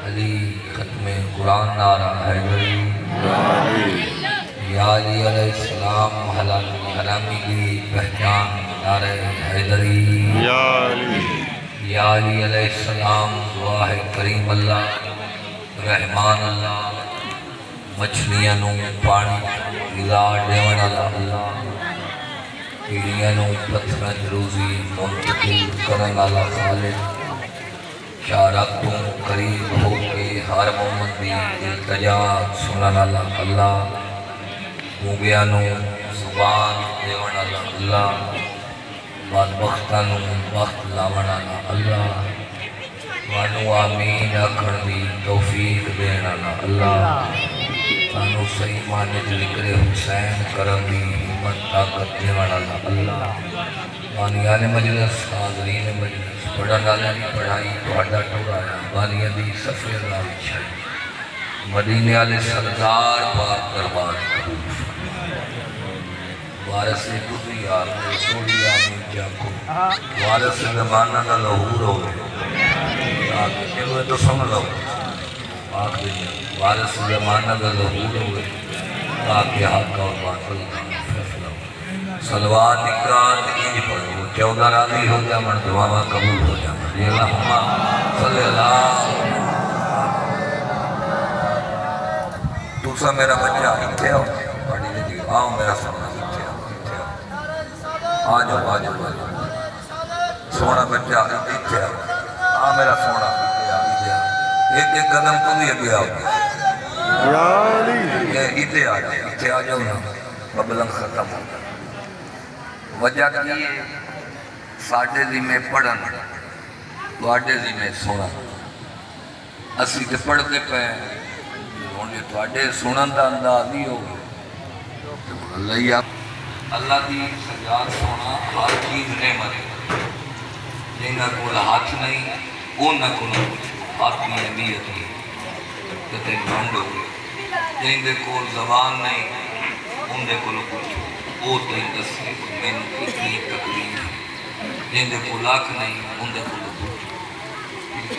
علی ختم قرآن نعرہ حیدری یا علی علیہ السلام حرامی کی پہچان نعرہ حیدری یا علی علیہ السلام دعا ہے کریم اللہ رحمان اللہ مچھلیاں نو پانی غذا دیون اللہ کیڑیاں نو پتھراں روزی منتقل کرن والا خالق شارک تو قریب ہو کے ہر مومن دی التجا سنن والا اللہ گونگیاں نو زبان دیون والا اللہ بدبختاں نو وقت لاون والا اللہ وانو آمین آکھن دی توفیق دین والا اللہ سانو صحیح معنی ذکر حسین کرن دی ہمت طاقت دیون والا اللہ بانیان مجلس حاضرین مجلس پڑھن والے دی پڑھائی تہاڈا ٹورایا بانیاں دی صفے اللہ وچھائی مدینے والے سردار پاک دربار قبول وارث دودھی یار سوڑی آمین جاکو وارث زمانہ دا لہور ہوئے یہ تو سمجھ لو پاک دنیا وارث زمانہ دا لہور ہوئے تاکہ حق اور باطل کا فیصلہ ہو صلوات اکرات انج پڑھو 14 راضی ہو جا من دعا قبول ہو جا یہ اللہم صلی اللہ دوسرا میرا بچہ اتھے ہو پڑھی لے جی آؤ میرا سونا اتھے ہو آجو سونا بچہ اتھے ہو میرا سونا ایک قدم تو بھی اگے آؤ اتھے آ جاؤ نا مبلغ ختم ہو وجہ کی ساڑھے ذمہ پڑھن تواڈے ذمہ سونا اسی تے پڑھتے پہ ہونے تواڈے سنن دا انداز ہی ہو اللہ دی سجاد سونا ہر چیز نعمت جنہاں کول ہاتھ نہیں انہاں کول ہاتھ کی اہمیت ہے کتے ڈھونڈ ہو گئے جن دے کول زبان نہیں ان دے کول کچھ وہ تے دسے میں اتنی تکلیف جن دے کول آنکھ نہیں ان دے کول کچھ